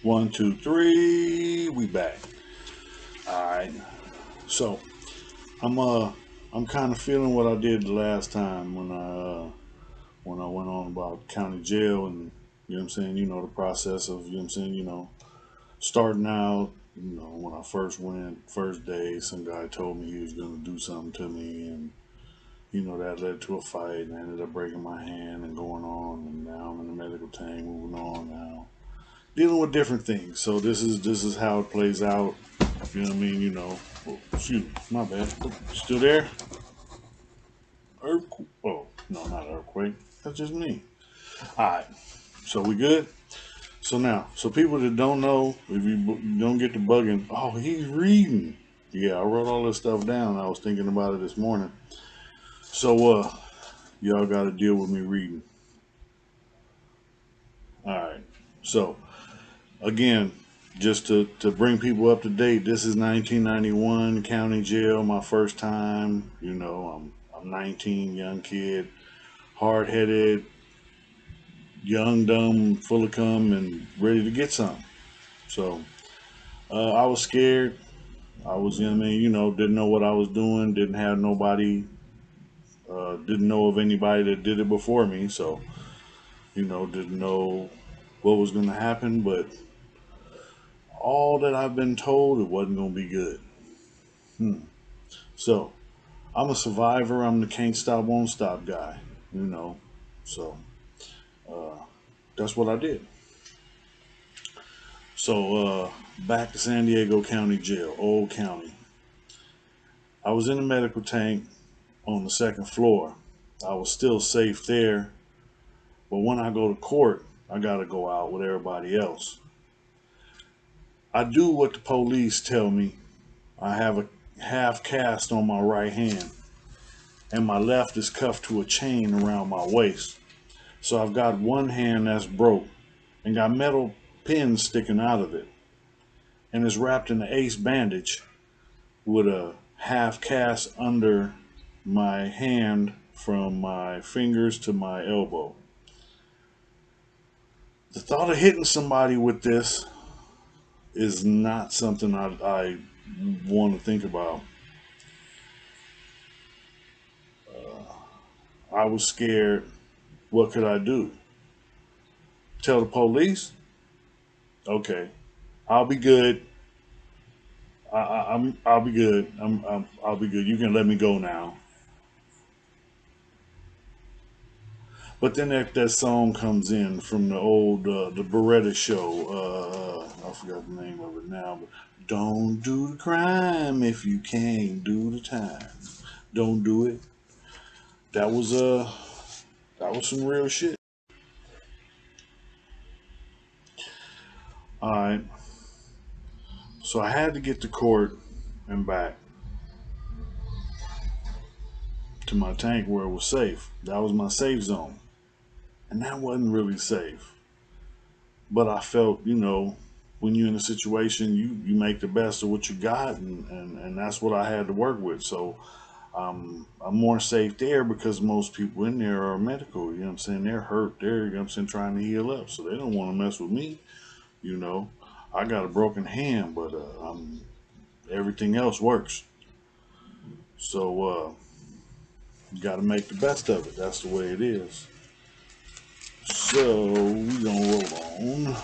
1, 2, 3. We back. All right. So I'm kind of feeling what I did the last time when I went on about county jail, and you know what I'm saying. You know the process of, you know what I'm saying. Starting out. When I first went, first day, some guy told me he was gonna do something to me, and that led to a fight, and I ended up breaking my hand and going on, and now I'm in the medical tank, moving on now, dealing with different things. So this is how it plays out. You know what I mean? Oh, shoot, my bad. Still there? Earthquake? Oh no, not earthquake. That's just me. All right. So we good? So now, so people that don't know, if you don't get the bugging, oh, he's reading. Yeah, I wrote all this stuff down. I was thinking about it this morning. So y'all got to deal with me reading. All right. So again, just to bring people up to date, this is 1991 county jail, my first time. I'm 19, young kid, hard headed, young, dumb, full of cum, and ready to get some. So I was scared. I was, didn't know what I was doing, didn't have nobody, didn't know of anybody that did it before me. So, didn't know what was going to happen, but all that I've been told, it wasn't going to be good. So I'm a survivor. I'm the can't stop, won't stop guy, you know. So uh, that's what I did. So back to San Diego County Jail, old county. I was in the medical tank on the second floor. I was still safe there, but when I go to court, I got to go out with everybody else. I do what the police tell me. I have a half cast on my right hand, and my left is cuffed to a chain around my waist. So I've got one hand that's broke and got metal pins sticking out of it, and it's wrapped in an ace bandage with a half cast under my hand from my fingers to my elbow. The thought of hitting somebody with this is not something I want to think about. I was scared. What could I do? Tell the police? Okay, I'll be good. I'll be good. I'll be good. You can let me go now. But then that song comes in from the old the Beretta show. I forgot the name of it now, but don't do the crime if you can't do the time. Don't do it. That was that was some real shit. All right. So I had to get to court and back to my tank where it was safe. That was my safe zone. And that wasn't really safe. But I felt, when you're in a situation, you make the best of what you got, and that's what I had to work with. So I'm more safe there because most people in there are medical. You know what I'm saying? They're hurt. They're, trying to heal up. So they don't want to mess with me. You know, I got a broken hand, but everything else works. So you got to make the best of it. That's the way it is. So we gonna roll on.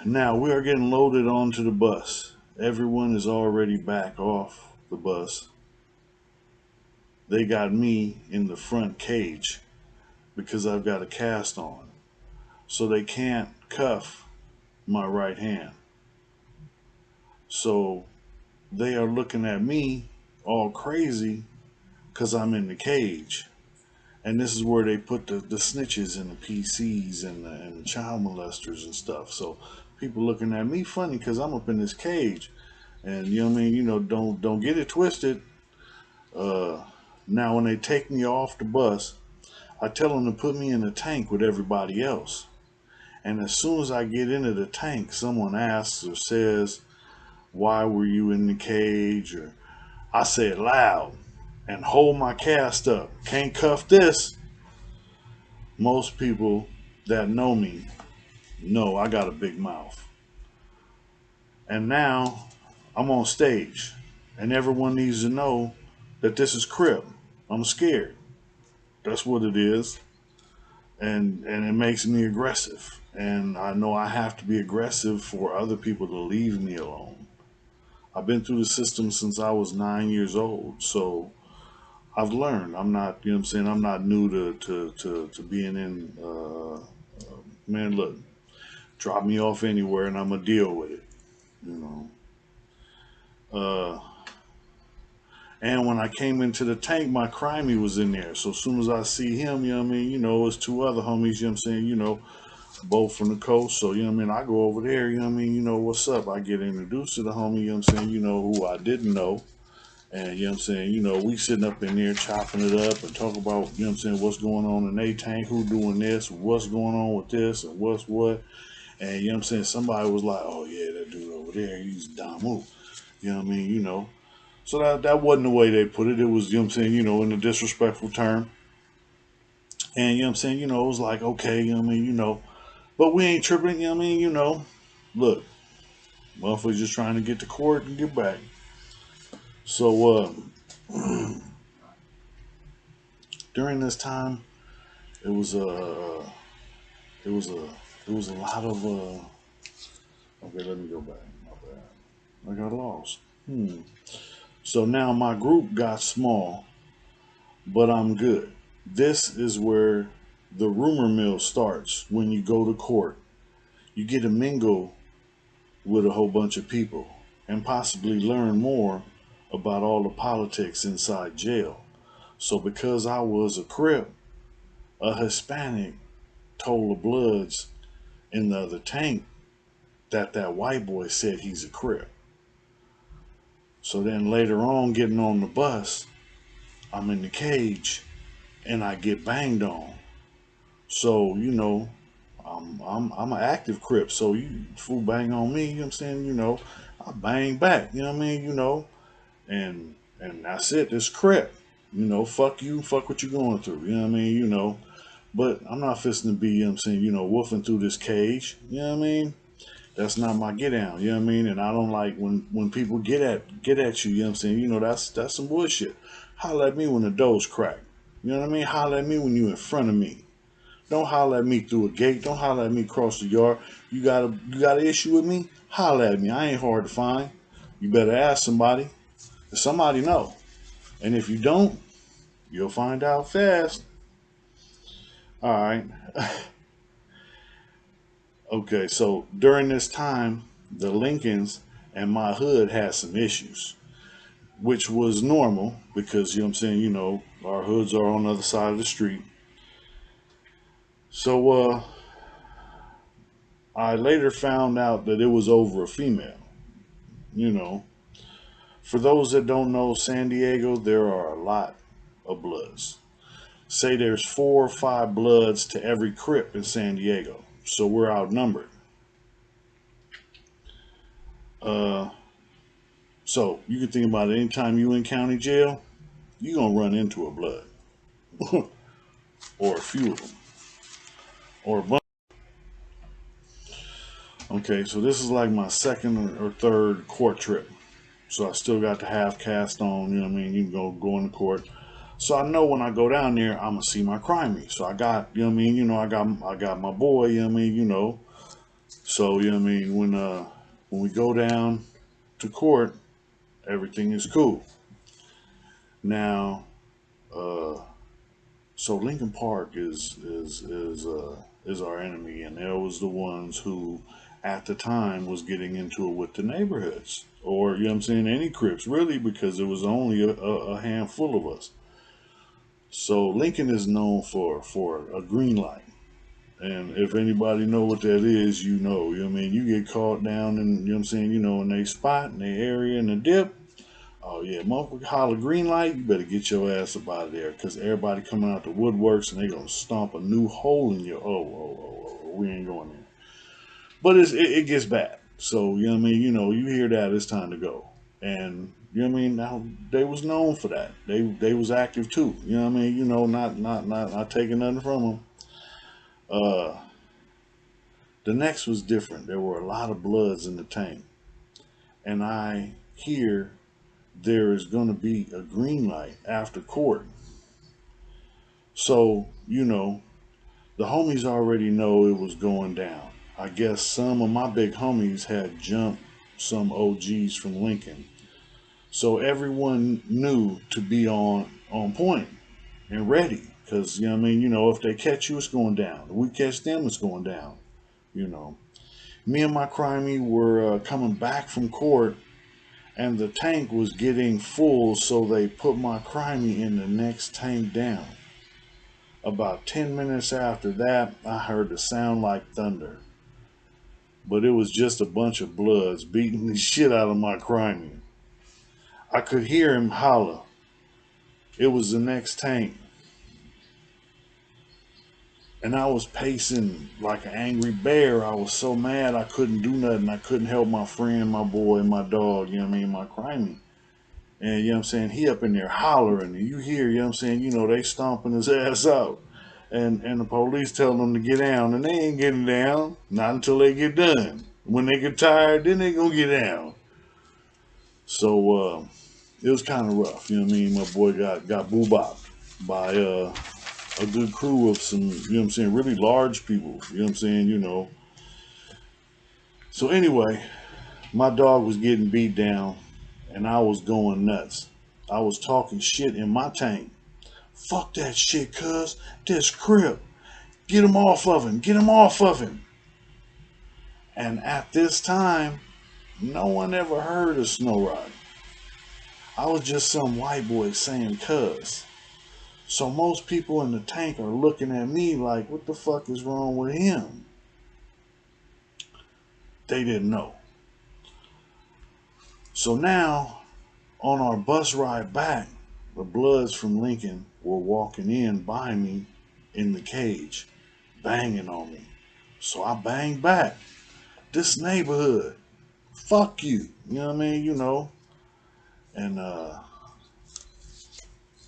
Now we are getting loaded onto the bus. Everyone is already back off the bus. They got me in the front cage because I've got a cast on. So they can't cuff my right hand. So they are looking at me all crazy because I'm in the cage. And this is where they put the snitches and the PCs and the child molesters and stuff. So people looking at me funny because I'm up in this cage. And you know what I mean? Don't get it twisted. Now when they take me off the bus, I tell them to put me in a tank with everybody else. And as soon as I get into the tank, someone asks or says, "Why were you in the cage?" Or I say it loud and hold my cast up. Can't cuff this. Most people that know me No, I got a big mouth. And now I'm on stage, and everyone needs to know that this is Crip. I'm scared. That's what it is, and it makes me aggressive. And I know I have to be aggressive for other people to leave me alone. I've been through the system since I was 9 years old, so I've learned. I'm not, you know what I'm saying. I'm not new to being in. Man, look, drop me off anywhere, and I'm gonna deal with it. You know. Uh, And when I came into the tank, my crimey was in there. So as soon as I see him, you know what I mean, it's two other homies, you know what I'm saying, both from the coast. So, you know what I mean, I go over there, you know what I mean, what's up? I get introduced to the homie, you know what I'm saying, who I didn't know. And you know what I'm saying, we sitting up in there chopping it up and talk about, you know what I'm saying, what's going on in a tank, who doing this, what's going on with this, and what's what. And you know what I'm saying, somebody was like, oh yeah, that dude over there, he's Damu. You know what I mean, So that wasn't the way they put it. It was, you know what I'm saying, in a disrespectful term. And you know what I'm saying, it was like, okay, you know what I mean, but we ain't tripping, you know what I mean, look, motherfuckers just trying to get to court and get back. So during this time, it was it was a it was a lot of okay, let me go back. My bad. I got lost. So now my group got small, but I'm good. This is where the rumor mill starts when you go to court. You get to mingle with a whole bunch of people and possibly learn more about all the politics inside jail. So, because I was a Crip, a Hispanic told the Bloods in the other tank that white boy said he's a Crip. So then later on, getting on the bus, I'm in the cage and I get banged on. So, I'm an active Crip. So you fool bang on me, you know what I'm saying? I bang back, you know what I mean? And that's it, this Crip. Fuck you, fuck what you're going through, you know what I mean? But I'm not fisting to be, you know what I'm saying, woofing through this cage, you know what I mean? That's not my get down, you know what I mean? And I don't like when people get at you, you know what I'm saying? That's some bullshit. Holler at me when the door's cracked. You know what I mean? Holler at me when you in front of me. Don't holler at me through a gate. Don't holler at me across the yard. You got an issue with me? Holler at me. I ain't hard to find. You better ask somebody. Somebody know. And if you don't, you'll find out fast. All right. Okay, so during this time, the Lincolns and my hood had some issues, which was normal because, you know what I'm saying, our hoods are on the other side of the street. So I later found out that it was over a female, you know. For those that don't know, San Diego, there are a lot of Bloods. Say there's 4 or 5 Bloods to every Crip in San Diego. So we're outnumbered. Uh, so you can think about it. Anytime you in county jail, you're going to run into a Blood. Or a few of them. Or a bunch. Okay, so this is like my second or third court trip. So I still got the half cast on, you know what I mean? You can go into court. So I know when I go down there, I'm gonna see my crimey. So I got, you know what I mean, I got my boy, you know what I mean. So you know what I mean, when we go down to court, everything is cool. Now, uh, so Lincoln Park is our enemy, and they was the ones who, at the time, was getting into it with the neighborhoods, or you know what I'm saying, any Crips really, because it was only a handful of us. So Lincoln is known for a green light. And if anybody know what that is, you know what I mean? You get caught down in, you know what I'm saying, in they spot, in their area, in the dip. Oh yeah, motherfucker holler green light, you better get your ass up out of there. Cause everybody coming out the woodworks and they gonna stomp a new hole in your, we ain't going there. But it gets bad. So, you know what I mean? You hear that, it's time to go. And you know what I mean? Now they was known for that. They was active too. You know what I mean? Not taking nothing from them. Uh, The next was different. There were a lot of bloods in the tank. And I hear there is going to be a green light after court. So, the homies already know it was going down. I guess some of my big homies had jumped some OGs from Lincoln. So everyone knew to be on point and ready. Because, if they catch you, it's going down. If we catch them, it's going down. You know. Me and my crimey were coming back from court, and the tank was getting full, so they put my crimey in the next tank down. About 10 minutes after that, I heard a sound like thunder. But it was just a bunch of bloods beating the shit out of my crimey. I could hear him holler. It was the next tank. And I was pacing like an angry bear. I was so mad I couldn't do nothing. I couldn't help my friend, my boy, my dog, my crimey. And he up in there hollering, and you hear, they stomping his ass out. And the police telling them to get down, and they ain't getting down, not until they get done. When they get tired, then they gonna get down. So it was kind of rough, My boy got boo-bopped by a good crew of some, really large people, So anyway, my dog was getting beat down, and I was going nuts. I was talking shit in my tank. Fuck that shit, cuz. This Crip. Get him off of him. Get him off of him. And at this time, no one ever heard of Snowroc. I was just some white boy saying cuz. So most people in the tank are looking at me like, what the fuck is wrong with him? They didn't know. So now, on our bus ride back, the bloods from Lincoln were walking in by me in the cage, banging on me. So I banged back. This neighborhood, fuck you. You know what I mean? And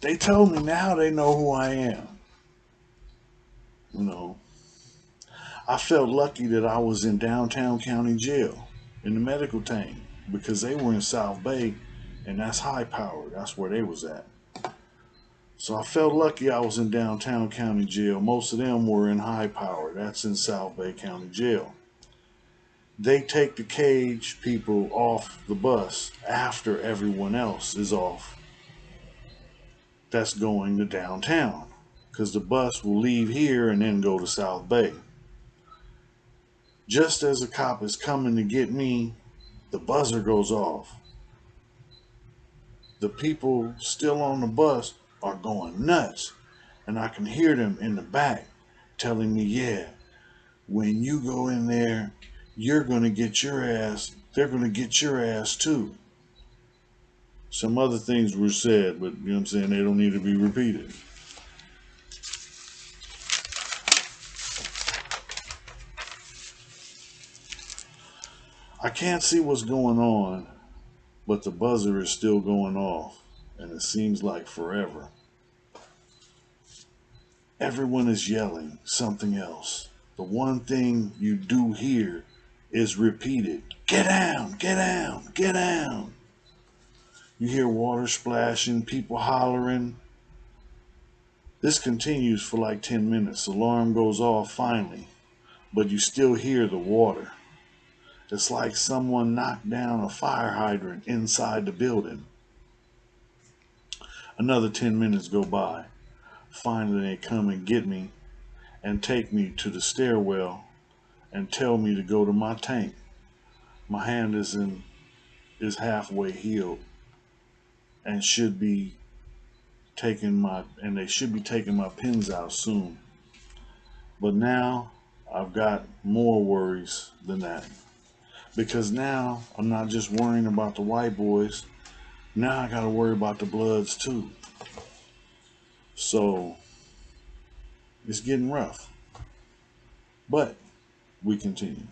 they told me now they know who I am. I felt lucky that I was in downtown county jail in the medical tank because they were in South Bay, and that's high powered. That's where they was at. So I felt lucky I was in downtown county jail. Most of them were in high power. That's in South Bay County Jail. They take the cage people off the bus after everyone else is off that's going to downtown, because the bus will leave here and then go to South Bay. Just as a cop is coming to get me, the buzzer goes off. The people still on the bus are going nuts, and I can hear them in the back telling me, yeah, when you go in there, you're going to get your ass, they're going to get your ass too. Some other things were said, but they don't need to be repeated. I can't see what's going on, but the buzzer is still going off, and it seems like forever. Everyone is yelling something else. The one thing you do hear is repeated. Get down, get down, get down. You hear water splashing, people hollering. This continues for like 10 minutes. Alarm goes off finally, but you still hear the water. It's like someone knocked down a fire hydrant inside the building. Another 10 minutes go by. Finally, they come and get me and take me to the stairwell and tell me to go to my tank. My hand is halfway healed and should be they should be taking my pins out soon. But now I've got more worries than that. Because now I'm not just worrying about the white boys. Now I gotta worry about the bloods too. So it's getting rough. But we continue.